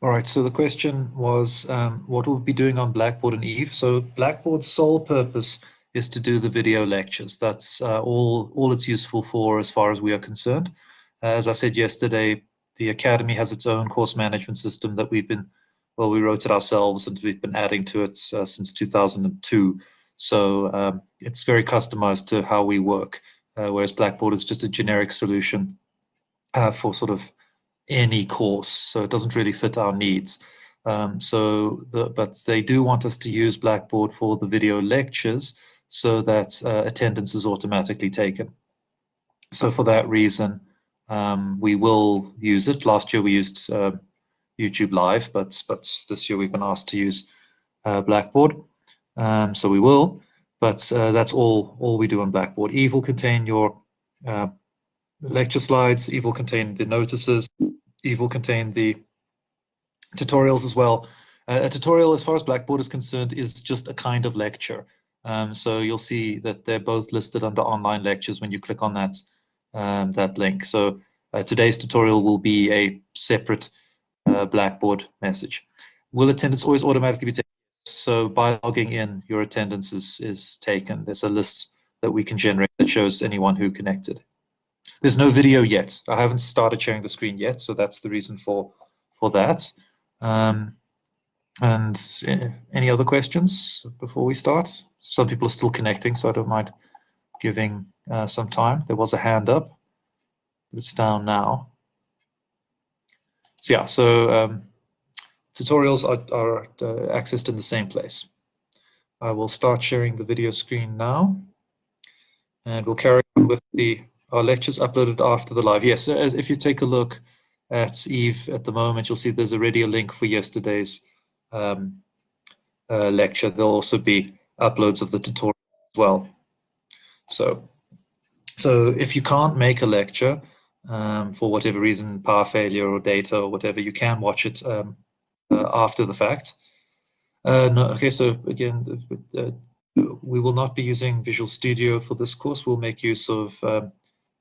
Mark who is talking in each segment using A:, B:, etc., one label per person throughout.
A: All right, so the question was what we'll be doing on Blackboard and Eve. So Blackboard's sole purpose is to do the video lectures. That's all it's useful for as far as we are concerned. As I said yesterday, the Academy has its own course management system that we wrote it ourselves and we've been adding to it since 2002. So it's very customized to how we work, whereas Blackboard is just a generic solution for sort of any course, so it doesn't really fit our needs. But they do want us to use Blackboard for the video lectures so that attendance is automatically taken. So for that reason, we will use it. Last year we used YouTube Live, but this year we've been asked to use Blackboard. So we will, but that's all we do on Blackboard. Eve will contain your lecture slides. Eve will contain the notices. Eve will contain the tutorials as well. A tutorial, as far as Blackboard is concerned, is just a kind of lecture. So you'll see that they're both listed under online lectures when you click on that link. So today's tutorial will be a separate Blackboard message. Will attendance always automatically be taken? So by logging in, your attendance is taken. There's a list that we can generate that shows anyone who connected. There's no video yet. I haven't started sharing the screen yet, so that's the reason for that. And any other questions before we start? Some people are still connecting, so I don't mind giving some time. There was a hand up, but it's down now. So yeah, so tutorials are accessed in the same place. I will start sharing the video screen now, and we'll carry on with our lectures uploaded after the live. Yes, so if you take a look at Eve at the moment, you'll see there's already a link for yesterday's lecture. There'll also be uploads of the tutorial as well. So if you can't make a lecture for whatever reason, power failure or data or whatever, you can watch it after the fact. No, okay, so again, we will not be using Visual Studio for this course. We'll make use of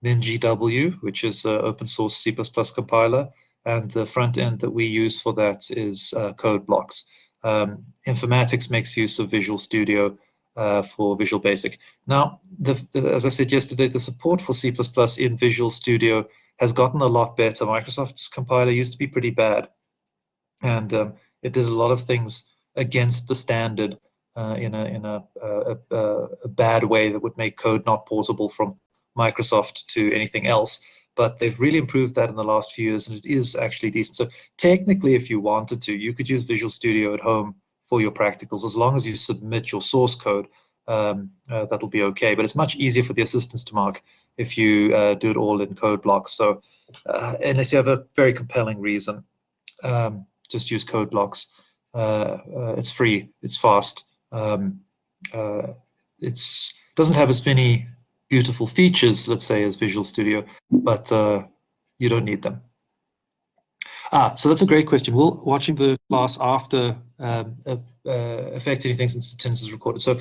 A: MinGW, which is an open source C++ compiler, and the front end that we use for that is CodeBlocks. Informatics makes use of Visual Studio for Visual Basic. Now, as I said yesterday, the support for C++ in Visual Studio has gotten a lot better. Microsoft's compiler used to be pretty bad, and it did a lot of things against the standard in a bad way that would make code not portable from Microsoft to anything else. But they've really improved that in the last few years, and it is actually decent. So technically, if you wanted to, you could use Visual Studio at home for your practicals. As long as you submit your source code, that'll be okay. But it's much easier for the assistants to mark if you do it all in CodeBlocks. So unless you have a very compelling reason, just use CodeBlocks. It's free, it's fast. It doesn't have as many beautiful features, let's say, as Visual Studio, but you don't need them. So that's a great question. Will watching the class after affect anything since attendance is recorded? So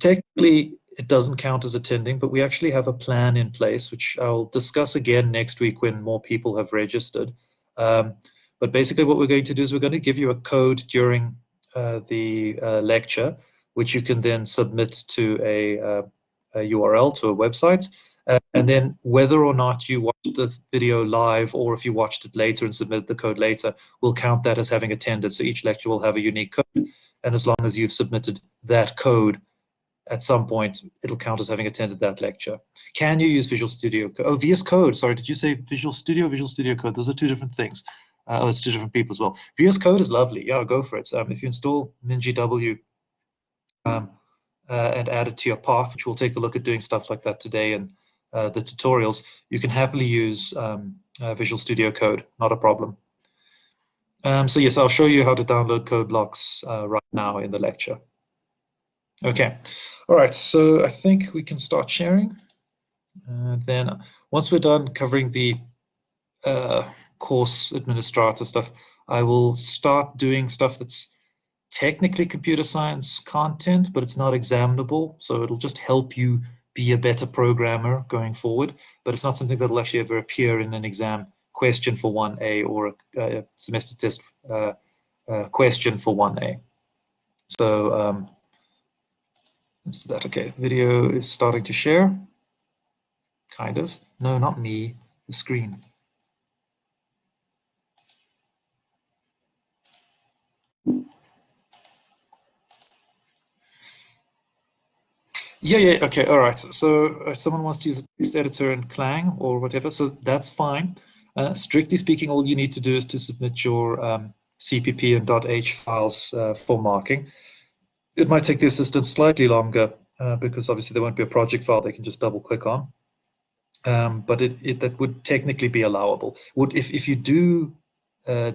A: technically, it doesn't count as attending, but we actually have a plan in place, which I'll discuss again next week when more people have registered. But basically what we're going to do is we're going to give you a code during the lecture, which you can then submit to a URL, to a website. And then whether or not you watched the video live or if you watched it later and submitted the code later, we'll count that as having attended. So each lecture will have a unique code. And as long as you've submitted that code at some point, it'll count as having attended that lecture. Can you use Visual Studio? Oh, VS Code. Sorry, did you say Visual Studio, Visual Studio Code? Those are two different things. Oh, it's two different people as well. VS Code is lovely. Yeah, go for it. If you install MinGW and add it to your path, which we'll take a look at doing stuff like that today and the tutorials, you can happily use Visual Studio Code, not a problem. So yes, I'll show you how to download CodeBlocks right now in the lecture. Okay, all right, so I think we can start sharing. Then once we're done covering the course administrator stuff, I will start doing stuff that's technically computer science content, but it's not examinable, so it'll just help you be a better programmer going forward, but it's not something that'll actually ever appear in an exam question for 1A or a semester test question for 1A. So let's do that. Okay, video is starting to share. Kind of. No, not me, the screen. Yeah, okay, all right. So if someone wants to use a text editor in Clang or whatever, so that's fine. Strictly speaking, all you need to do is to submit your CPP and .h files for marking. It might take the assistant slightly longer because obviously there won't be a project file they can just double click on. But that would technically be allowable. If you do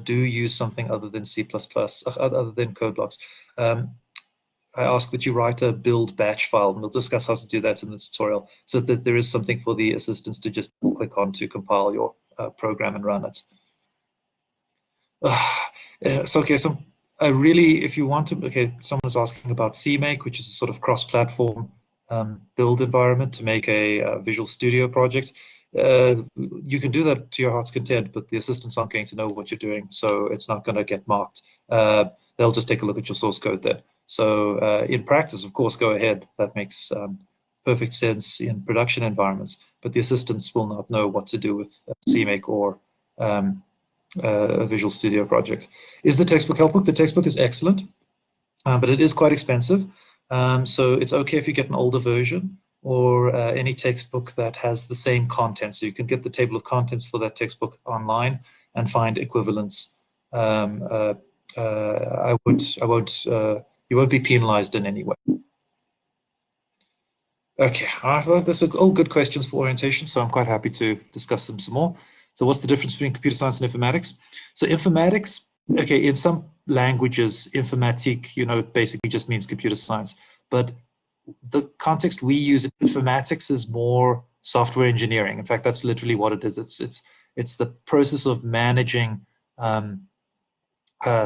A: use something other than C++, other than code blocks, I ask that you write a build batch file, and we'll discuss how to do that in this tutorial, so that there is something for the assistants to just click on to compile your program and run it. So really, if you want to, okay, someone's asking about CMake, which is a sort of cross-platform build environment to make a Visual Studio project. You can do that to your heart's content, but the assistants aren't going to know what you're doing, so it's not going to get marked. They'll just take a look at your source code there. So in practice, of course, go ahead. That makes perfect sense in production environments, but the assistants will not know what to do with CMake or a Visual Studio project. Is the textbook helpful? The textbook is excellent, but it is quite expensive. So it's okay if you get an older version or any textbook that has the same content. So you can get the table of contents for that textbook online and find equivalents. You won't be penalized in any way. Okay, all right, well, those are all good questions for orientation, so I'm quite happy to discuss them some more. So what's the difference between computer science and informatics? So informatics, okay, in some languages, informatique, basically just means computer science. But the context we use in informatics is more software engineering. In fact, that's literally what it is. It's the process of managing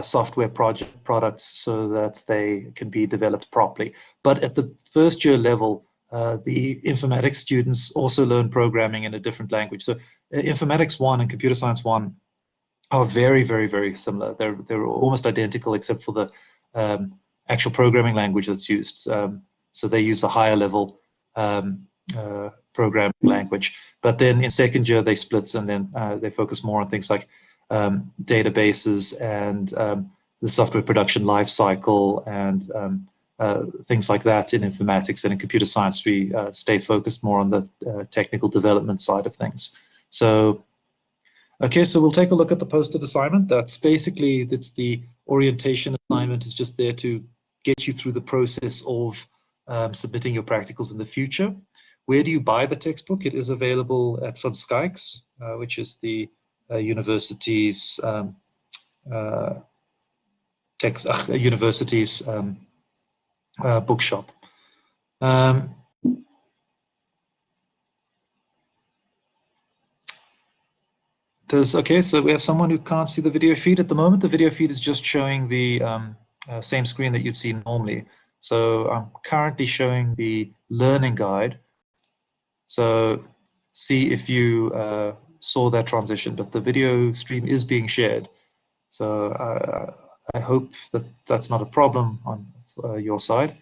A: software products so that they can be developed properly. But at the first year level, the informatics students also learn programming in a different language. So informatics 1 and computer science 1 are very, very, very similar. They're almost identical except for the actual programming language that's used. So they use a higher level programming language. But then in second year, they split, and then they focus more on things like databases and the software production life cycle and things like that in informatics. And in computer science, we stay focused more on the technical development side of things. So, okay, so we'll take a look at the posted assignment. That's the orientation assignment is just there to get you through the process of submitting your practicals in the future. Where do you buy the textbook? It is available at Van Schaik's, which is the university's bookshop. Okay, so we have someone who can't see the video feed at the moment. The video feed is just showing the same screen that you'd see normally. So I'm currently showing the learning guide. So see if you saw that transition, but the video stream is being shared. So I hope that that's not a problem on your side.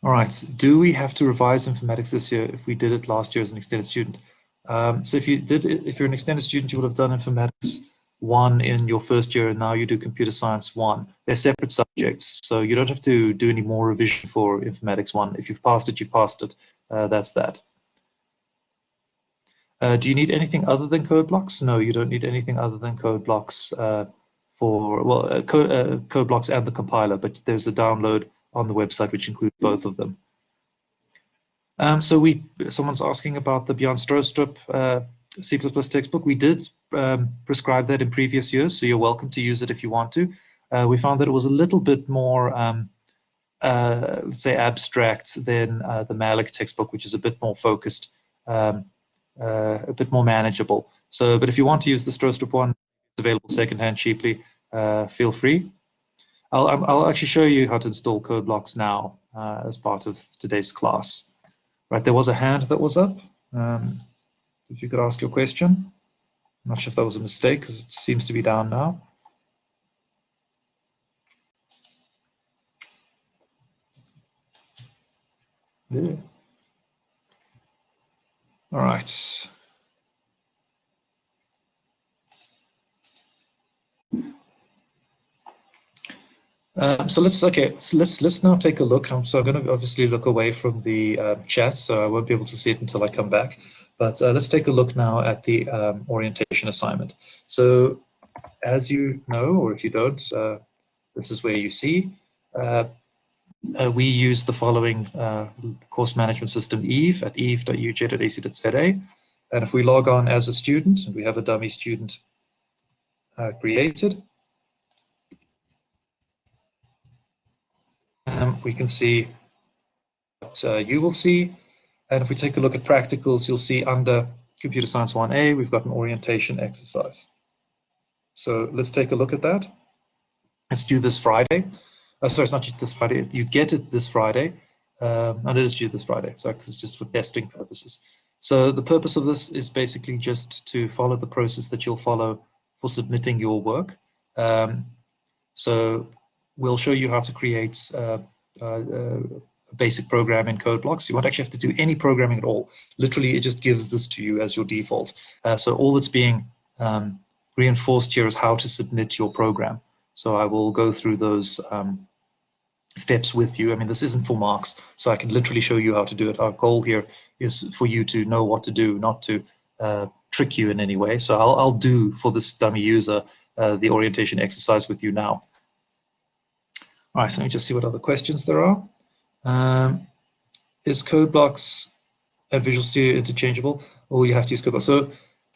A: All right, do we have to revise informatics this year if we did it last year as an extended student? So if you're an extended student, you would have done informatics 1 in your first year, and now you do computer science 1. They're separate subjects, so you don't have to do any more revision for informatics 1. If you've passed it, you've passed it. That's that. Do you need anything other than code blocks? No, you don't need anything other than code blocks code blocks and the compiler, but there's a download on the website which includes both of them. Someone's asking about the Björn Strostrup C++ textbook. We did prescribe that in previous years, so you're welcome to use it if you want to. We found that it was a little bit more, let's say, abstract than the Malik textbook, which is a bit more focused, a bit more manageable. So, but if you want to use the Strostrup one, it's available secondhand cheaply. Feel free. I'll actually show you how to install code blocks now as part of today's class. Right, there was a hand that was up. If you could ask your question. I'm not sure if that was a mistake because it seems to be down now. There. All right. So let's now take a look. So I'm going to obviously look away from the chat, so I won't be able to see it until I come back. But let's take a look now at the orientation assignment. So as you know, or if you don't, this is where you see. We use the following course management system, Eve, at eve.uj.ac.za. And if we log on as a student, and we have a dummy student created, we can see what you will see. And if we take a look at practicals, you'll see under Computer Science 1A, we've got an orientation exercise. So let's take a look at that. It's due this Friday. Sorry, it's not due this Friday. You get it this Friday. And it is due this Friday, so it's just for testing purposes. So the purpose of this is basically just to follow the process that you'll follow for submitting your work. So we'll show you how to create a basic program in CodeBlocks. You won't actually have to do any programming at all. Literally, it just gives this to you as your default. So all that's being reinforced here is how to submit your program. So I will go through those steps with you. I mean, this isn't for marks, so I can literally show you how to do it. Our goal here is for you to know what to do, not to trick you in any way. So I'll do for this dummy user the orientation exercise with you now. All right, so let me just see what other questions there are. Is CodeBlocks and Visual Studio interchangeable, or you have to use CodeBlocks? So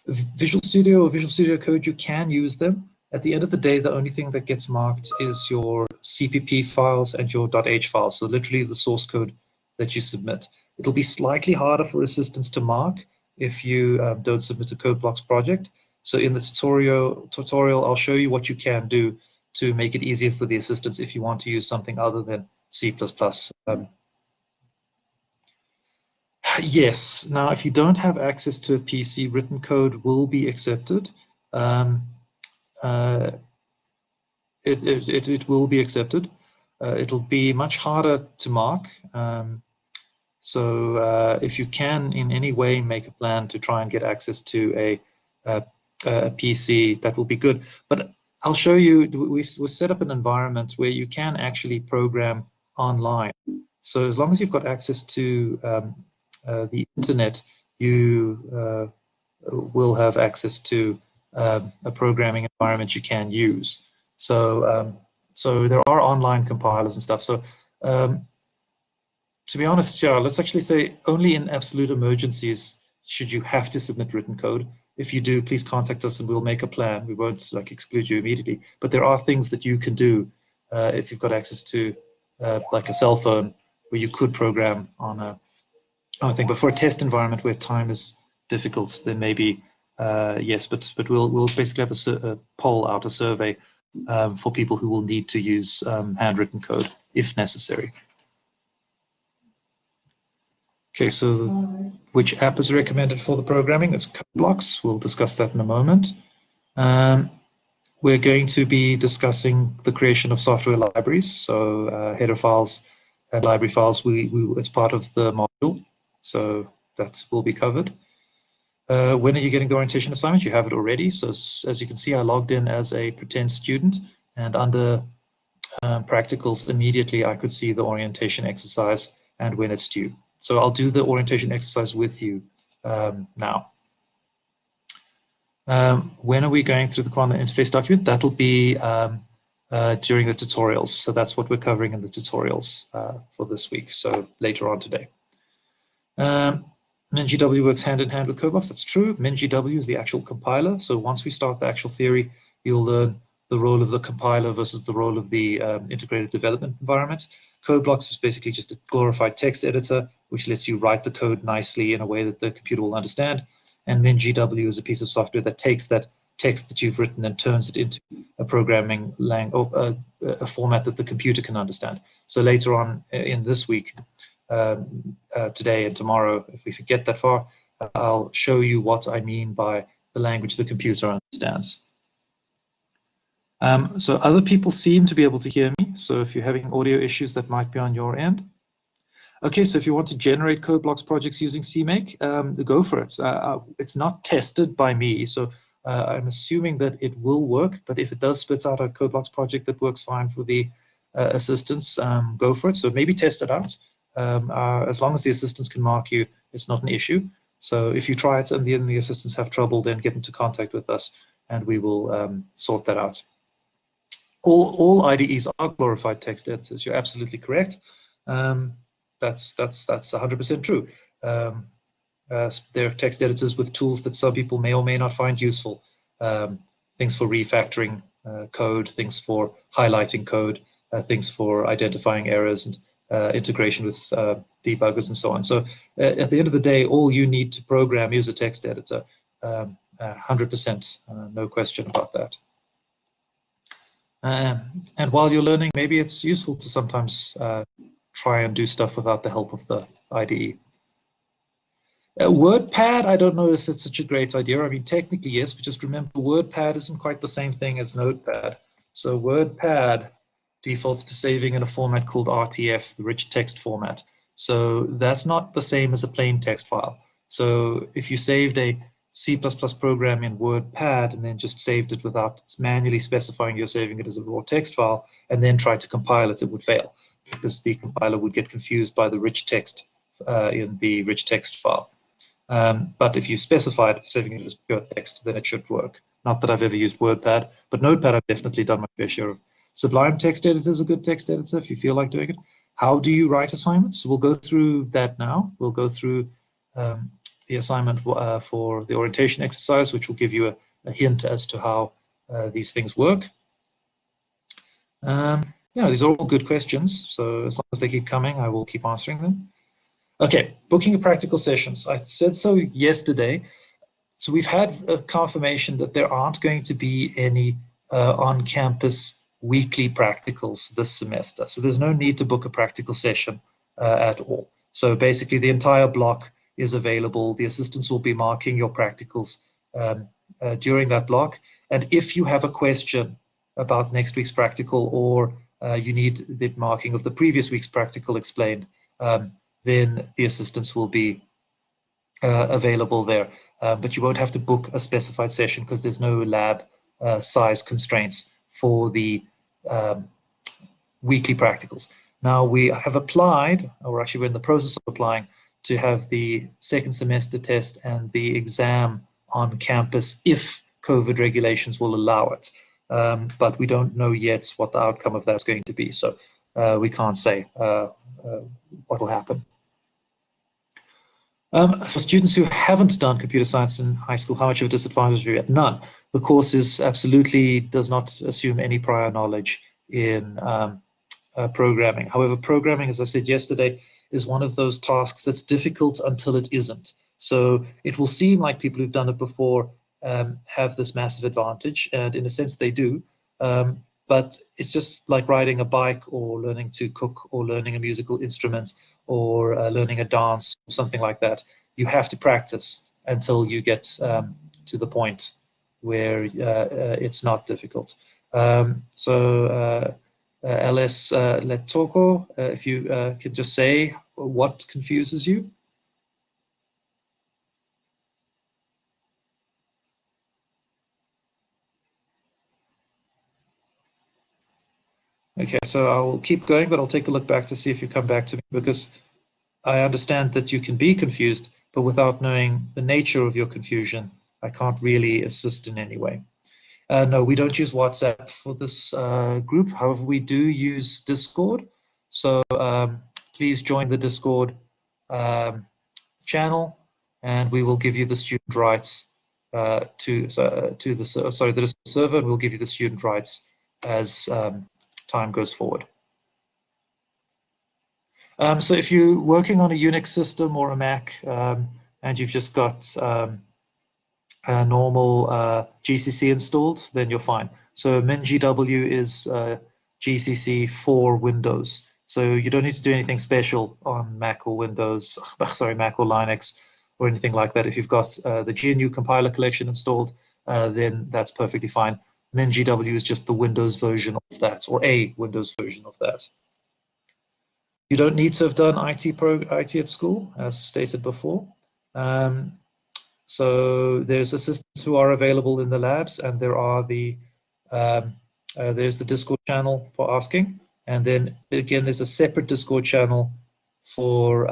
A: Visual Studio or Visual Studio Code, you can use them. At the end of the day, the only thing that gets marked is your CPP files and your .h files, so literally the source code that you submit. It'll be slightly harder for assistants to mark if you don't submit a CodeBlocks project. So in the tutorial, I'll show you what you can do to make it easier for the assistants if you want to use something other than C++. Yes, now if you don't have access to a PC, written code will be accepted. It will be accepted. It'll be much harder to mark. So if you can in any way make a plan to try and get access to a PC, that will be good. But I'll show you, we've set up an environment where you can actually program online. So as long as you've got access to the internet, you will have access to a programming environment you can use. So so there are online compilers and stuff. So to be honest, yeah, let's actually say only in absolute emergencies should you have to submit written code. If you do, please contact us and we'll make a plan. We won't like exclude you immediately, but there are things that you can do if you've got access to like a cell phone where you could program on a thing. But for a test environment where time is difficult, then maybe yes. But we'll basically have a poll out, a survey for people who will need to use handwritten code if necessary. Okay, so which app is recommended for the programming? That's CodeBlocks. We'll discuss that in a moment. We're going to be discussing the creation of software libraries, so header files and library files. It's part of the module, so that will be covered. When are you getting the orientation assignment? You have it already. So as you can see, I logged in as a pretend student, and under practicals, immediately I could see the orientation exercise and when it's due. So I'll do the orientation exercise with you now. When are we going through the Qama interface document? That'll be during the tutorials. So that's what we're covering in the tutorials for this week, so later on today. MinGW works hand in hand with CodeBlocks. That's true. MinGW is the actual compiler. So once we start the actual theory, you'll learn the role of the compiler versus the role of the integrated development environment. CodeBlocks is basically just a glorified text editor, which lets you write the code nicely in a way that the computer will understand. And MinGW is a piece of software that takes that text that you've written and turns it into a programming language, a format that the computer can understand. So later on in this week, today and tomorrow, if we get that far, I'll show you what I mean by the language the computer understands. So other people seem to be able to hear me. So if you're having audio issues, that might be on your end. Okay, so if you want to generate code blocks projects using CMake, go for it. It's not tested by me, so I'm assuming that it will work, but if it does spit out a code blocks project that works fine for the assistants, go for it. So maybe test it out. As long as the assistants can mark you, it's not an issue. So if you try it and the assistants have trouble, then get into contact with us and we will sort that out. All IDEs are glorified text editors. You're absolutely correct. That's 100% true. They're text editors with tools that some people may or may not find useful. Things for refactoring code, things for highlighting code, things for identifying errors and integration with debuggers and so on. So at the end of the day, all you need to program is a text editor. 100%, no question about that. And while you're learning, maybe it's useful to sometimes try and do stuff without the help of the IDE. WordPad, I don't know if it's such a great idea. I mean, technically, yes, but just remember, WordPad isn't quite the same thing as Notepad. So WordPad defaults to saving in a format called RTF, the rich text format. So that's not the same as a plain text file. So if you saved a C++ program in WordPad and then just saved it without manually specifying you're saving it as a raw text file and then tried to compile it, it would fail because the compiler would get confused by the rich text in the rich text file. But if you specified saving it as pure text, then it should work. Not that I've ever used WordPad, but Notepad I've definitely done my fair share of. Sublime Text Editor is a good text editor if you feel like doing it. How do you write assignments? We'll go through that now. We'll go through the assignment for the orientation exercise, which will give you a hint as to how these things work. Yeah, these are all good questions. So as long as they keep coming, I will keep answering them. Okay, booking of practical sessions. I said so yesterday. So we've had a confirmation that there aren't going to be any on-campus weekly practicals this semester. So there's no need to book a practical session at all. So basically the entire block is available. The assistants will be marking your practicals during that block. And if you have a question about next week's practical or you need the marking of the previous week's practical explained, then the assistants will be available there. But you won't have to book a specified session because there's no lab size constraints for the weekly practicals. Now we have applied, or actually we're in the process of applying, to have the second semester test and the exam on campus if COVID regulations will allow it. But we don't know yet what the outcome of that's going to be. So we can't say what will happen. For students who haven't done computer science in high school, how much of a disadvantage are you at? None. The course does not assume any prior knowledge in programming. However, programming, as I said yesterday, is one of those tasks that's difficult until it isn't. So it will seem like people who've done it before have this massive advantage, and in a sense they do. But it's just like riding a bike or learning to cook or learning a musical instrument or learning a dance or something like that. You have to practice until you get to the point where it's not difficult. LS Letoko, if you could just say what confuses you. Okay, so I will keep going, but I'll take a look back to see if you come back to me, because I understand that you can be confused, but without knowing the nature of your confusion, I can't really assist in any way. No, we don't use WhatsApp for this group. However, we do use Discord. So please join the Discord channel, and we will give you the student rights to the Discord server, and we'll give you the student rights as time goes forward. So if you're working on a Unix system or a Mac and you've just got a normal GCC installed, then you're fine. So MinGW is GCC for Windows. So you don't need to do anything special on Mac or Windows, sorry, Mac or Linux or anything like that. If you've got the GNU compiler collection installed, then that's perfectly fine. MinGW is just the Windows version of that, or a Windows version of that. You don't need to have done IT at school, as stated before. So there's assistants who are available in the labs, and there are there's the Discord channel for asking, and then again there's a separate Discord channel for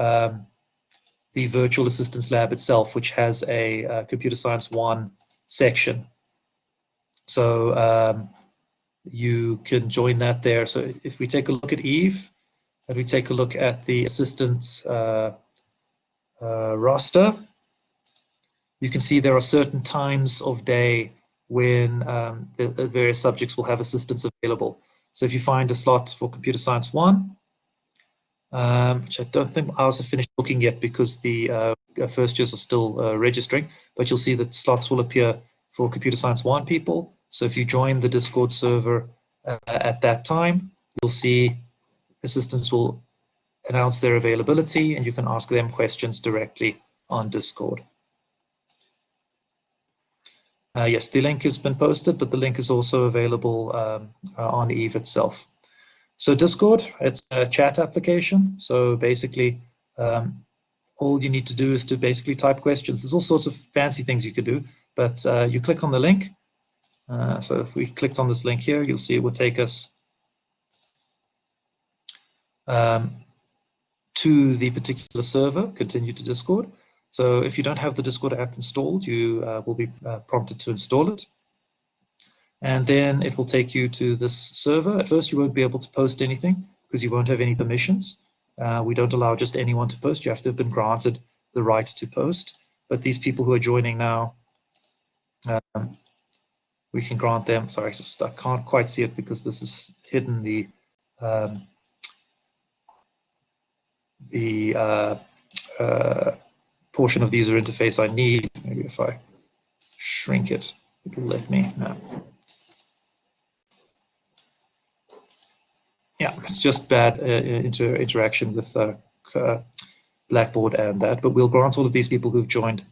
A: the virtual assistance lab itself, which has a Computer Science 1 section. So you can join that there. So if we take a look at Eve, and we take a look at the assistant roster, you can see there are certain times of day when the various subjects will have assistants available. So if you find a slot for Computer Science 1, which I don't think ours have finished booking yet because the first years are still registering, but you'll see that slots will appear for Computer Science 1 people. So if you join the Discord server at that time, you'll see assistants will announce their availability, and you can ask them questions directly on Discord. Yes, the link has been posted, but the link is also available on Eve itself. So Discord, it's a chat application. So basically, all you need to do is to basically type questions. There's all sorts of fancy things you could do, but you click on the link. So if we clicked on this link here, you'll see it would take us to the particular server, continue to Discord. So if you don't have the Discord app installed, you will be prompted to install it. And then it will take you to this server. At first, you won't be able to post anything because you won't have any permissions. We don't allow just anyone to post. You have to have been granted the right to post. But these people who are joining now, we can grant them. Sorry, I can't quite see it because this is hidden the portion of the user interface I need. Maybe if I shrink it, it'll let me. No. Yeah, it's just bad interaction with Blackboard and that, but we'll grant all of these people who've joined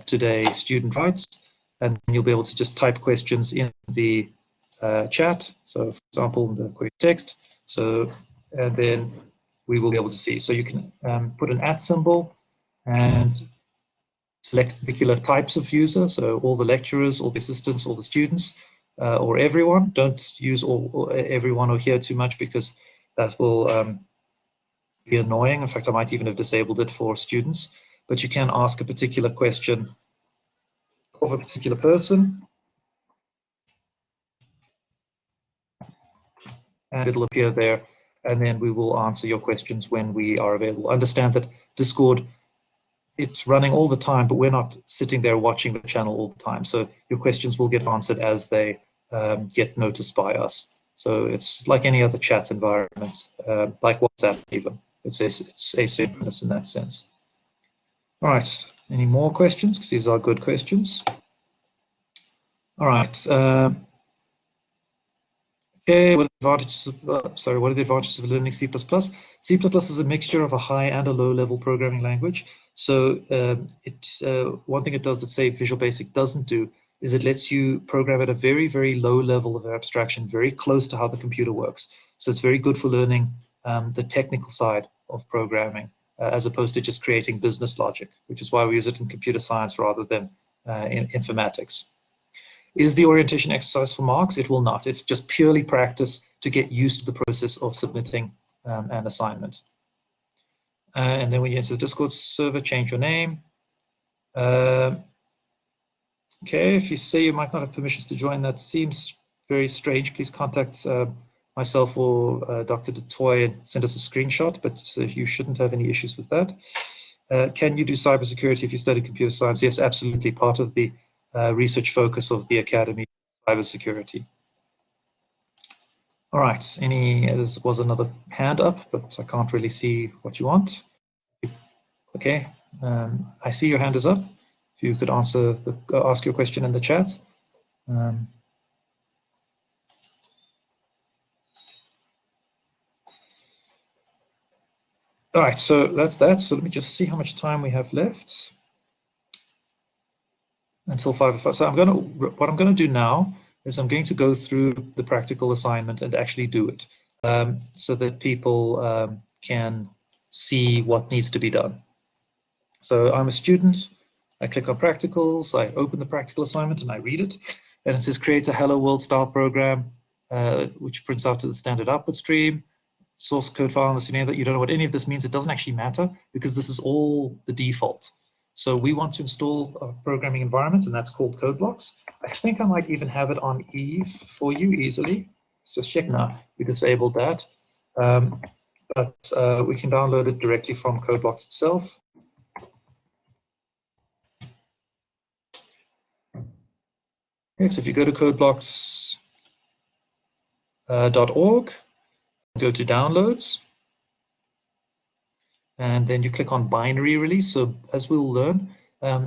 A: today student rights, and you'll be able to just type questions in the chat. So, for example, in the query text. So, and then we will be able to see. So you can put an @ symbol and select particular types of user. So all the lecturers, all the assistants, all the students, or everyone. Don't use all everyone or here too much because that will be annoying. In fact, I might even have disabled it for students. But you can ask a particular question of a particular person, and it'll appear there. And then we will answer your questions when we are available. Understand that Discord, it's running all the time, but we're not sitting there watching the channel all the time. So your questions will get answered as they get noticed by us. So it's like any other chat environments, like WhatsApp even. It's asynchronous in that sense. All right, any more questions? Because these are good questions. All right. Okay, what are the advantages of learning C++? C++ is a mixture of a high and a low-level programming language. So one thing it does that, say, Visual Basic doesn't do is it lets you program at a very, very low level of abstraction, very close to how the computer works. So it's very good for learning the technical side of programming, as opposed to just creating business logic, which is why we use it in computer science rather than in informatics. Is the orientation exercise for marks? It will not. It's just purely practice to get used to the process of submitting an assignment. And then when you enter the Discord server, change your name. Okay, if you say you might not have permissions to join, that seems very strange. Please contact myself or Dr. DeToy and send us a screenshot, but you shouldn't have any issues with that. Can you do cybersecurity if you study computer science? Yes, absolutely. Part of the research focus of the Academy, cybersecurity. All right, there was another hand up, but I can't really see what you want. Okay, I see your hand is up. If you could ask your question in the chat. All right, so that's that. So let me just see how much time we have left. until 5:05. So what I'm going to do now is I'm going to go through the practical assignment and actually do it, so that people can see what needs to be done. So I'm a student. I click on practicals. I open the practical assignment and I read it. And it says create a Hello World style program, which prints out to the standard output stream. Source code file, unless you know that you don't know what any of this means, it doesn't actually matter because this is all the default. So we want to install a programming environment, and that's called CodeBlocks. I think I might even have it on Eve for you easily. Let's just check now. We disabled that. But we can download it directly from CodeBlocks itself. Okay, so if you go to codeblocks.org, go to downloads, and then you click on binary release. So as we'll learn,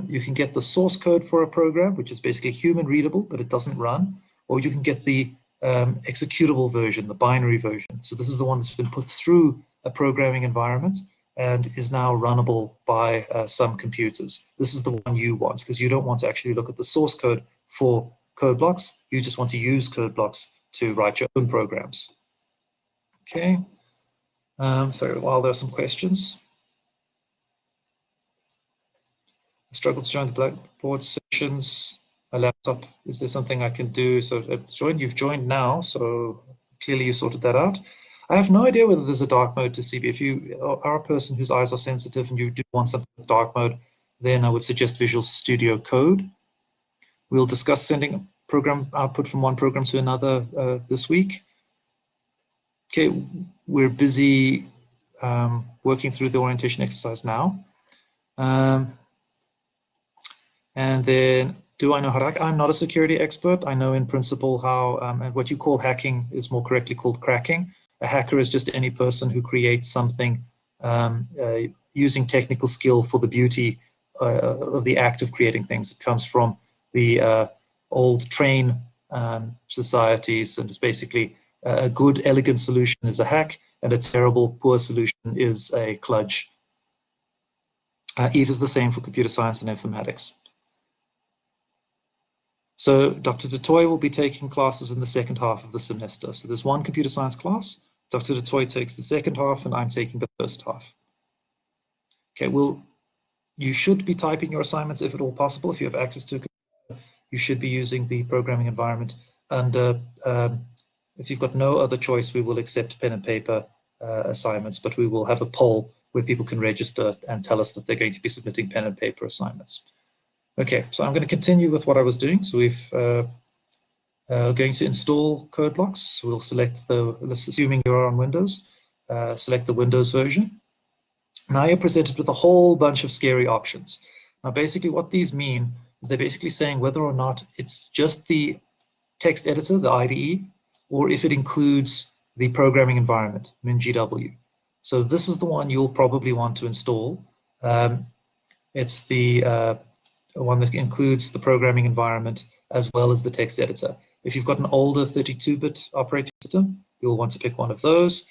A: you can get the source code for a program, which is basically human readable, but it doesn't run, or you can get the executable version, the binary version. So this is the one that's been put through a programming environment and is now runnable by some computers. This is the one you want because you don't want to actually look at the source code for CodeBlocks. You just want to use CodeBlocks to write your own programs. Okay. So while there are some questions, I struggle to join the Blackboard sessions. My laptop, is there something I can do? So it's joined. You've joined now, so clearly you sorted that out. I have no idea whether there's a dark mode to CB. If you are a person whose eyes are sensitive and you do want something with dark mode, then I would suggest Visual Studio Code. We'll discuss sending program output from one program to another this week. Okay, we're busy working through the orientation exercise now. And then, do I know how to hack? I'm not a security expert. I know in principle how, and what you call hacking is more correctly called cracking. A hacker is just any person who creates something using technical skill for the beauty of the act of creating things. It comes from the old train societies, and it's basically a good, elegant solution is a hack, and a terrible, poor solution is a kludge. Eve is the same for computer science and informatics. So Dr. DeToy will be taking classes in the second half of the semester. So there's one computer science class. Dr. DeToy takes the second half, and I'm taking the first half. Okay, well, you should be typing your assignments if at all possible. If you have access to a computer, you should be using the programming environment. And if you've got no other choice, we will accept pen and paper assignments, but we will have a poll where people can register and tell us that they're going to be submitting pen and paper assignments. Okay, so I'm going to continue with what I was doing. So we've going to install CodeBlocks. So we'll select assuming you're on Windows, select the Windows version. Now you're presented with a whole bunch of scary options. Now basically what these mean is they're basically saying whether or not it's just the text editor, the IDE, or if it includes the programming environment, MinGW. So this is the one you'll probably want to install. It's the one that includes the programming environment as well as the text editor. If you've got an older 32-bit operating system, you'll want to pick one of those.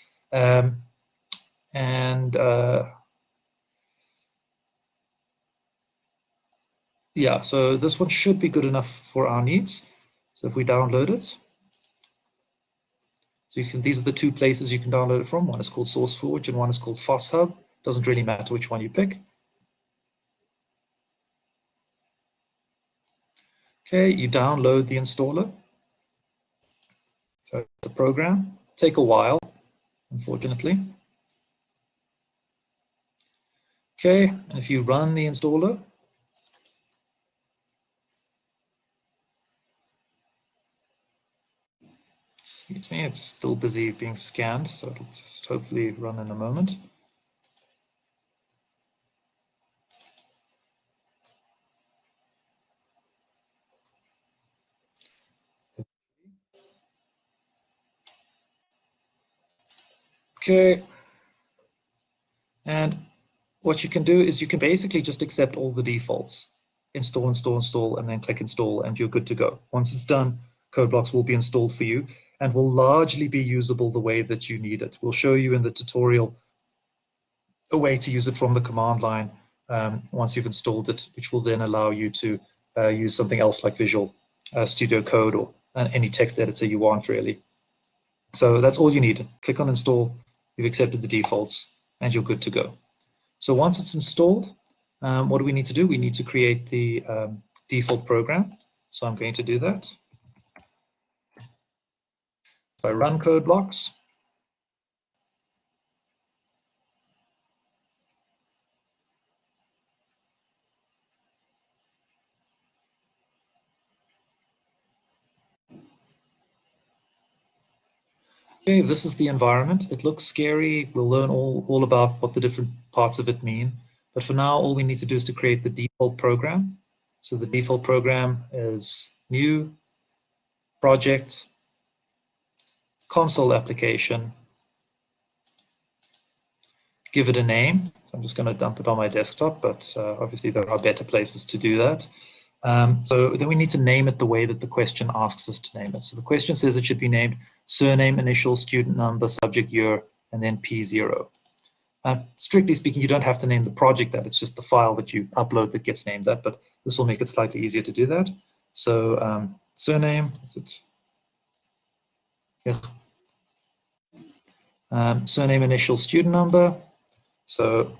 A: Yeah, so this one should be good enough for our needs. So if we download it, so you can, these are the two places you can download it from. One is called SourceForge and one is called FOSSHub. Doesn't really matter which one you pick. Okay, you download the installer. So the program take a while, unfortunately. Okay, and if you run the installer, excuse me, it's still busy being scanned, so it'll just hopefully run in a moment. Okay, and what you can do is you can basically just accept all the defaults. Install, install, install, and then click install, and you're good to go. Once it's done, CodeBlocks will be installed for you and will largely be usable the way that you need it. We'll show you in the tutorial a way to use it from the command line once you've installed it, which will then allow you to use something else like Visual Studio Code or any text editor you want, really. So that's all you need. Click on install, you've accepted the defaults, and you're good to go. So once it's installed, what do we need to do? We need to create the default program. So I'm going to do that. So I run code blocks. Okay, this is the environment. It looks scary. We'll learn all about what the different parts of it mean. But for now, all we need to do is to create the default program. So the default program is new, project, console application, give it a name. So I'm just going to dump it on my desktop, but obviously there are better places to do that. So then we need to name it the way that the question asks us to name it. So the question says it should be named surname, initial, student number, subject year, and then P0. Strictly speaking, you don't have to name the project that. It's just the file that you upload that gets named that, but this will make it slightly easier to do that. So surname, is it? Yeah. Surname, initial, student number. So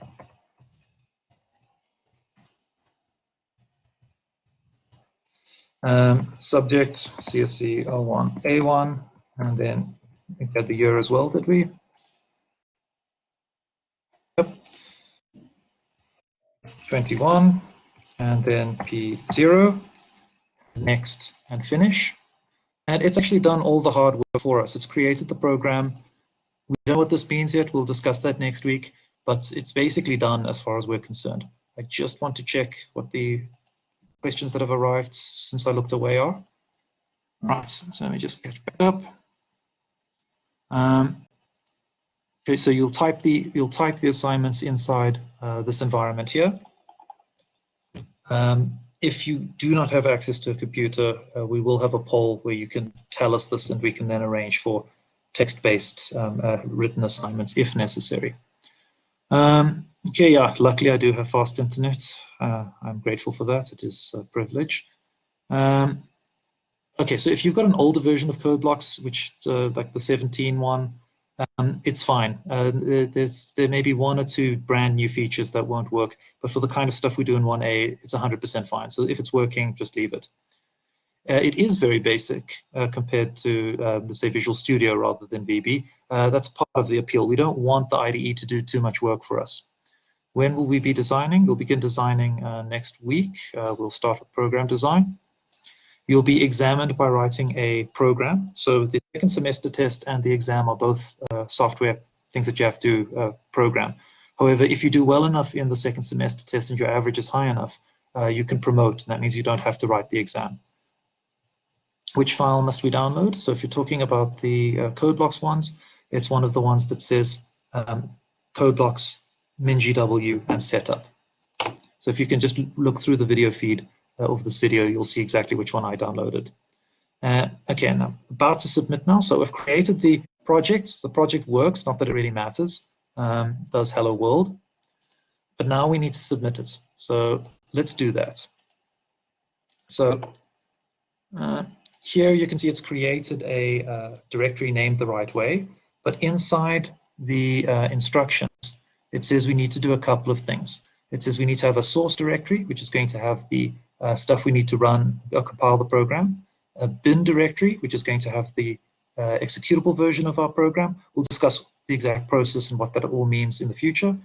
A: subject CSC 01 A1, and then we had the year as well, did we? Yep. 21, and then P0, next, and finish. And it's actually done all the hard work for us. It's created the program. We don't know what this means yet. We'll discuss that next week, but it's basically done as far as we're concerned. I just want to check what the questions that have arrived since I looked away are. Right, so let me just get back up. Okay, so you'll type the assignments inside this environment here. If you do not have access to a computer, we will have a poll where you can tell us this, and we can then arrange for text-based written assignments if necessary. Okay, yeah, luckily I do have fast internet. I'm grateful for that. It is a privilege. Okay, so if you've got an older version of Code Blocks, which like the 17 one, it's fine. There may be one or two brand new features that won't work, but for the kind of stuff we do in 1A, it's 100% fine. So if it's working, just leave it. It is very basic compared to, let's say, Visual Studio rather than VB. That's part of the appeal. We don't want the IDE to do too much work for us. When will we be designing? We'll begin designing next week. We'll start with program design. You'll be examined by writing a program. So the second semester test and the exam are both software things that you have to program. However, if you do well enough in the second semester test and your average is high enough, you can promote, and that means you don't have to write the exam. Which file must we download? So if you're talking about the Code Blocks ones, it's one of the ones that says Code Blocks, MinGW, and Setup. So if you can just look through the video feed of this video, you'll see exactly which one I downloaded. Okay, and I'm about to submit now. So I've created the project. The project works, not that it really matters. Does Hello World. But now we need to submit it. So let's do that. So here you can see it's created a directory named the right way, but inside the instructions, it says we need to do a couple of things. It says we need to have a source directory, which is going to have the stuff we need to run or compile the program, a bin directory, which is going to have the executable version of our program. We'll discuss the exact process and what that all means in the future,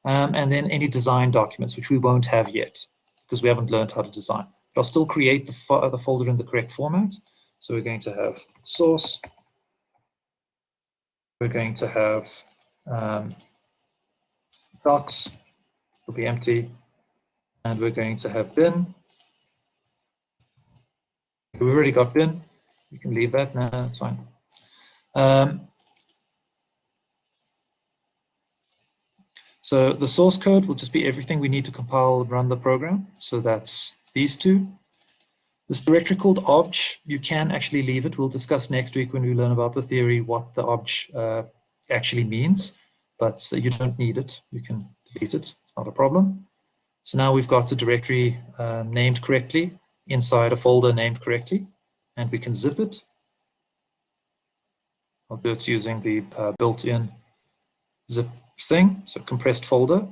A: and then any design documents, which we won't have yet because we haven't learned how to design. But I'll still create the folder in the correct format. So we're going to have source. We're going to have docs, will be empty, and we're going to have bin. We've already got bin. You can leave that. No, that's fine. So the source code will just be everything we need to compile and run the program. So that's these two. This directory called obj, you can actually leave it. We'll discuss next week when we learn about the theory what the obj actually means, but you don't need it. You can delete it. It's not a problem. So now we've got a directory named correctly. inside a folder named correctly, and we can zip it. I'll do it using the built-in zip thing, so compressed folder.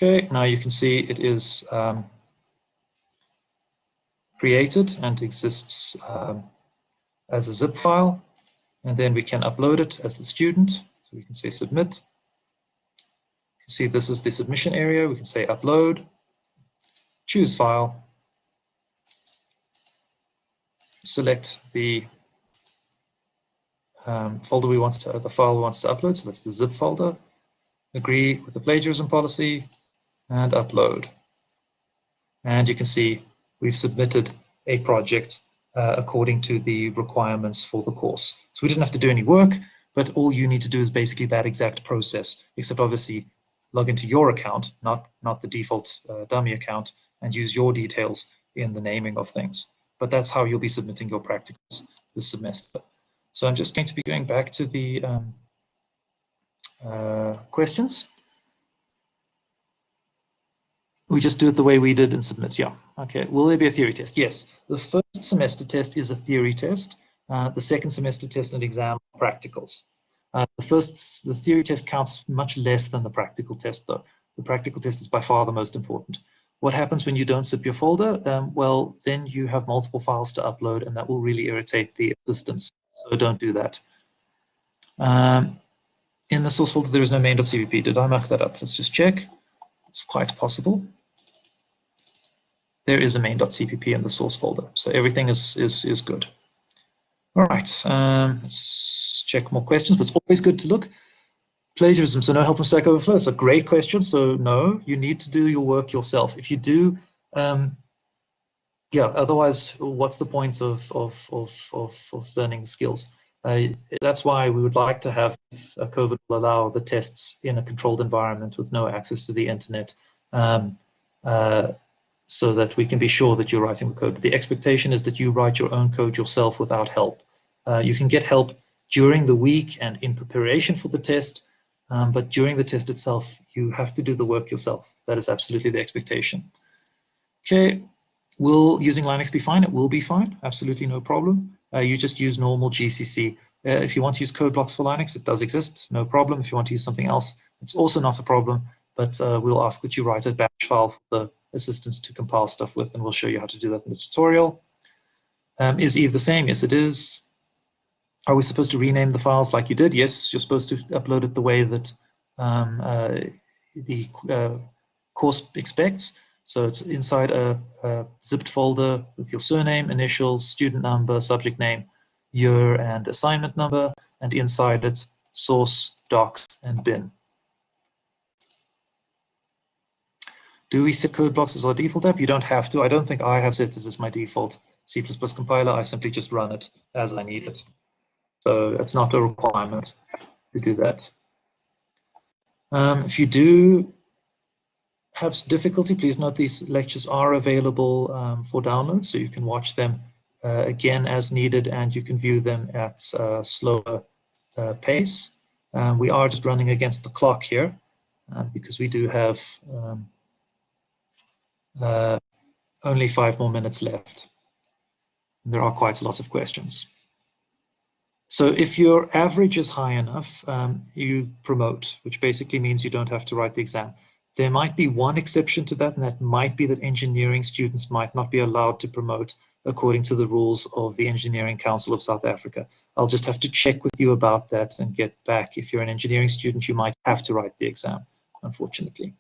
A: Okay, now you can see it is created and exists as a zip file, and then we can upload it as the student. So we can say submit. You can see this is the submission area. We can say upload, choose file, select the folder we want to, the file we want to upload. So that's the zip folder. Agree with the plagiarism policy and upload. And you can see we've submitted a project according to the requirements for the course. So we didn't have to do any work, but all you need to do is basically that exact process, except obviously log into your account, not the default dummy account, and use your details in the naming of things. But that's how you'll be submitting your practicals this semester. So I'm just going to be going back to the questions. We just do it the way we did and submit. Yeah. Okay. Will there be a theory test? Yes. The first semester test is a theory test. The second semester test and exam are practicals. The theory test counts much less than the practical test, though. The practical test is by far the most important. What happens when you don't zip your folder? Well, then you have multiple files to upload, and that will really irritate the assistants. So don't do that. In the source folder, there is no main.cpp. Did I muck that up? Let's just check. It's quite possible. There is a main.cpp in the source folder, so everything is good. All right, let's check more questions, but it's always good to look. Plagiarism, so no help from Stack Overflow. It's a great question, so no, you need to do your work yourself. If you do, yeah, otherwise, what's the point of learning skills? That's why we would like to have COVID will allow the tests in a controlled environment with no access to the internet, so that we can be sure that you're writing the code. The expectation is that you write your own code yourself without help. You can get help during the week and in preparation for the test, but during the test itself, you have to do the work yourself. That is absolutely the expectation. Okay, will using Linux be fine? It will be fine, absolutely no problem. You just use normal GCC. If you want to use code blocks for Linux, it does exist, no problem. If you want to use something else, it's also not a problem, but we'll ask that you write a batch file for the assistants to compile stuff with, and we'll show you how to do that in the tutorial. Is Eve the same? Yes, it is. Are we supposed to rename the files like you did? Yes, you're supposed to upload it the way that the course expects. So it's inside a zipped folder with your surname, initials, student number, subject name, year, and assignment number, and inside it, source, docs, and bin. Do we set code blocks as our default app? You don't have to. I don't think I have set it as my default C++ compiler. I simply just run it as I need it. So it's not a requirement to do that. If you do have difficulty, please note these lectures are available for download, so you can watch them again as needed, and you can view them at slower pace. We are just running against the clock here because we do have only 5 more minutes left. There are quite a lot of questions. So if your average is high enough, you promote, which basically means you don't have to write the exam. There might be one exception to that, and that might be that engineering students might not be allowed to promote according to the rules of the Engineering Council of South Africa. I'll just have to check with you about that and get back. If you're an engineering student, you might have to write the exam, unfortunately.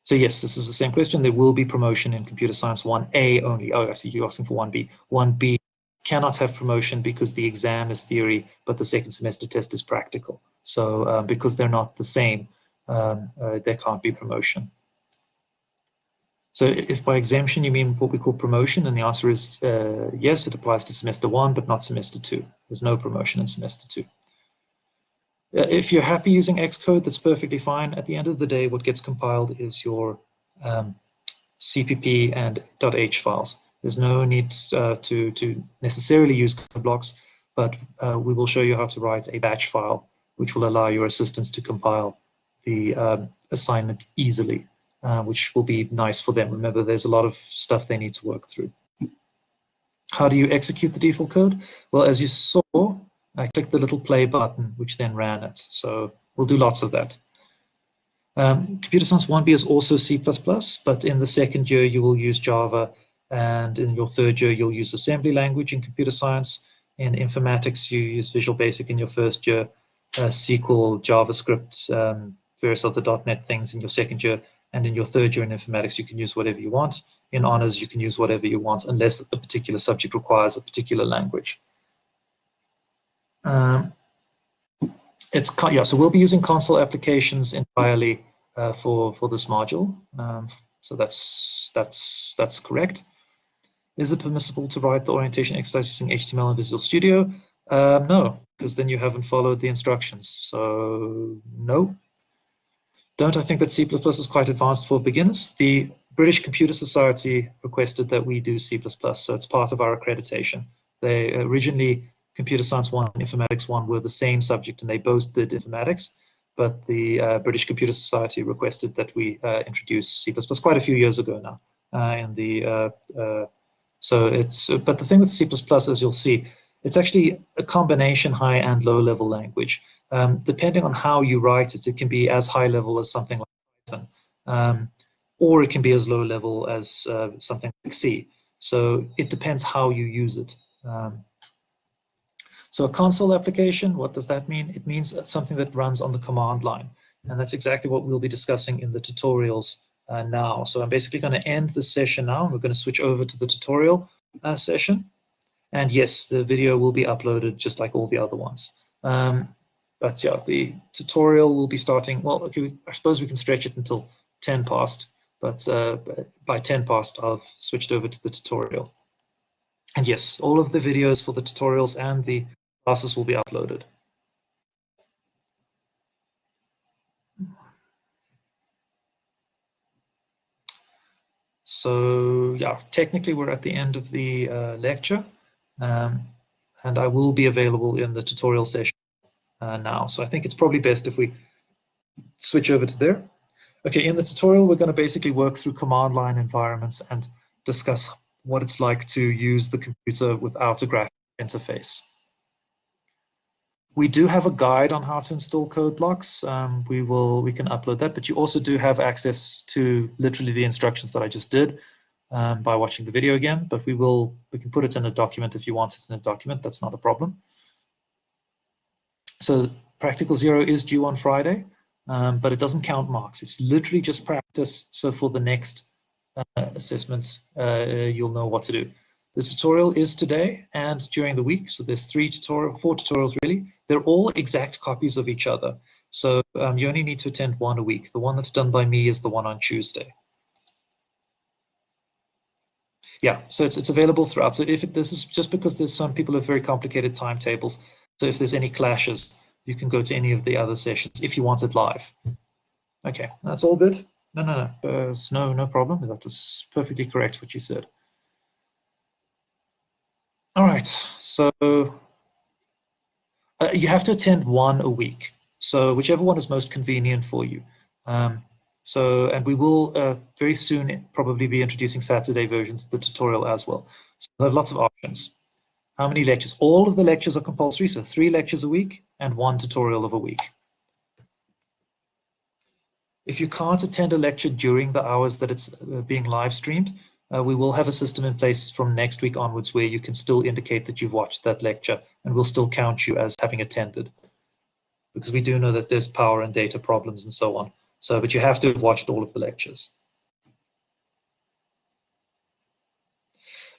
A: So yes, this is the same question. There will be promotion in Computer Science 1A only. Oh, I see you're asking for 1B. 1B cannot have promotion because the exam is theory, but the second semester test is practical. So because they're not the same, there can't be promotion. So if by exemption you mean what we call promotion, then the answer is yes, it applies to semester 1, but not semester 2. There's no promotion in semester 2. If you're happy using Xcode, that's perfectly fine. At the end of the day, what gets compiled is your CPP and .h files. There's no need to necessarily use code blocks, but we will show you how to write a batch file, which will allow your assistants to compile the assignment easily. which will be nice for them. Remember, there's a lot of stuff they need to work through. How do you execute the default code? Well, as you saw, I clicked the little play button, which then ran it. So we'll do lots of that. Computer Science 1B is also C++, but in the second year you will use Java, and in your third year you'll use assembly language in computer science. In informatics you use Visual Basic in your first year, SQL, JavaScript, various other .NET things in your second year, and in your third year in informatics you can use whatever you want. In honors you can use whatever you want unless a particular subject requires a particular language. So we'll be using console applications entirely for this module. So that's correct. Is it permissible to write the orientation exercise using HTML and Visual Studio? No, because then you haven't followed the instructions. So no. Don't I think that C++ is quite advanced for beginners? The British Computer Society requested that we do C++, so it's part of our accreditation. They originally, Computer Science 1 and Informatics 1 were the same subject, and they both did informatics, but the British Computer Society requested that we introduce C++ quite a few years ago now. But the thing with C++, as you'll see, it's actually a combination high and low level language. Depending on how you write it, it can be as high level as something like Python, or it can be as low level as something like C. So it depends how you use it. So a console application, what does that mean? It means something that runs on the command line. And that's exactly what we'll be discussing in the tutorials now. So I'm basically going to end this session now, and we're going to switch over to the tutorial session. And yes, the video will be uploaded just like all the other ones. But yeah, the tutorial will be starting, well, okay, I suppose we can stretch it until 10 past, but by 10 past, I've switched over to the tutorial. And yes, all of the videos for the tutorials and the classes will be uploaded. So yeah, technically we're at the end of the lecture, and I will be available in the tutorial session now. So I think it's probably best if we switch over to there. Okay, in the tutorial, we're going to basically work through command line environments and discuss what it's like to use the computer without a graphic interface. We do have a guide on how to install code blocks. We can upload that, but you also do have access to literally the instructions that I just did by watching the video again. But we can put it in a document if you want it in a document. That's not a problem. So Practical Zero is due on Friday, but it doesn't count marks. It's literally just practice. So for the next assessments, you'll know what to do. The tutorial is today and during the week. So there's 4 tutorials really. They're all exact copies of each other. So you only need to attend one a week. The one that's done by me is the one on Tuesday. Yeah, so it's available throughout. So this is just because there's some people have very complicated timetables. So if there's any clashes, you can go to any of the other sessions if you want it live. Okay, that's all good. No problem. That was perfectly correct what you said. All right, so you have to attend one a week. So whichever one is most convenient for you. And we will very soon probably be introducing Saturday versions of the tutorial as well. So we'll have lots of options. How many lectures? All of the lectures are compulsory, so 3 lectures a week and 1 tutorial of a week. If you can't attend a lecture during the hours that it's being live streamed, we will have a system in place from next week onwards where you can still indicate that you've watched that lecture and we'll still count you as having attended. Because we do know that there's power and data problems and so on. So, but you have to have watched all of the lectures.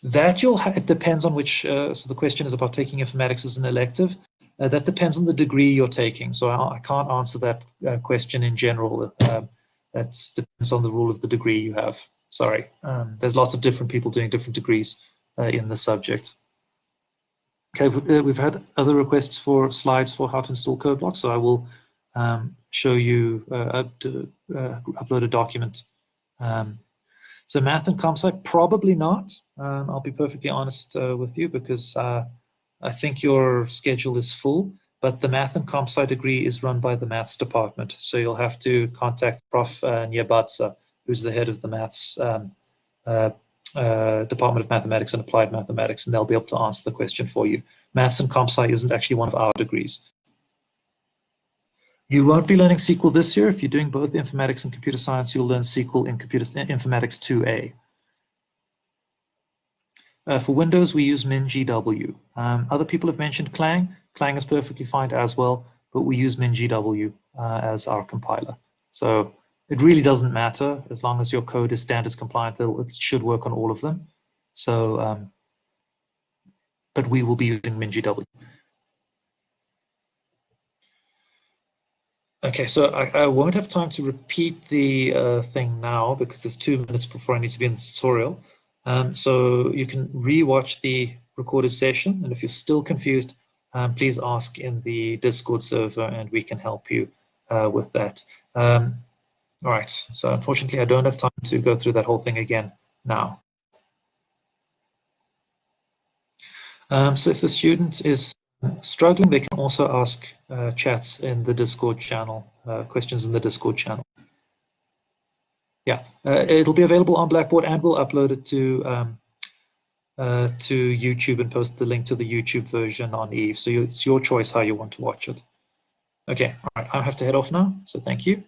A: That it depends on which, so the question is about taking informatics as an elective. That depends on the degree you're taking. So I can't answer that question in general. That depends on the rule of the degree you have. Sorry, there's lots of different people doing different degrees in the subject. Okay, we've had other requests for slides for how to install code blocks, so I will show you upload a document. So math and comp sci, probably not. I'll be perfectly honest with you because I think your schedule is full, but the math and comp sci degree is run by the maths department. So you'll have to contact Prof. Nyabatsa who's the head of the maths Department of Mathematics and Applied Mathematics, and they'll be able to answer the question for you. Maths and Comp Sci isn't actually one of our degrees. You won't be learning SQL this year. If you're doing both informatics and computer science, you'll learn SQL in Informatics 2A. For Windows, we use MinGW. Other people have mentioned Clang. Clang is perfectly fine as well, but we use MinGW as our compiler. So it really doesn't matter as long as your code is standards compliant. It should work on all of them. So, but we will be using MinGW. Okay, so I won't have time to repeat the thing now because there's 2 minutes before I need to be in the tutorial. So you can re-watch the recorded session, and if you're still confused, please ask in the Discord server and we can help you with that. All right, so unfortunately I don't have time to go through that whole thing again now. So if the student is struggling, they can also ask chats in the Discord channel, questions in the Discord channel. Yeah, it'll be available on Blackboard, and we'll upload it to YouTube and post the link to the YouTube version on Eve. So it's your choice how you want to watch it. Okay, all right, I have to head off now, so thank you.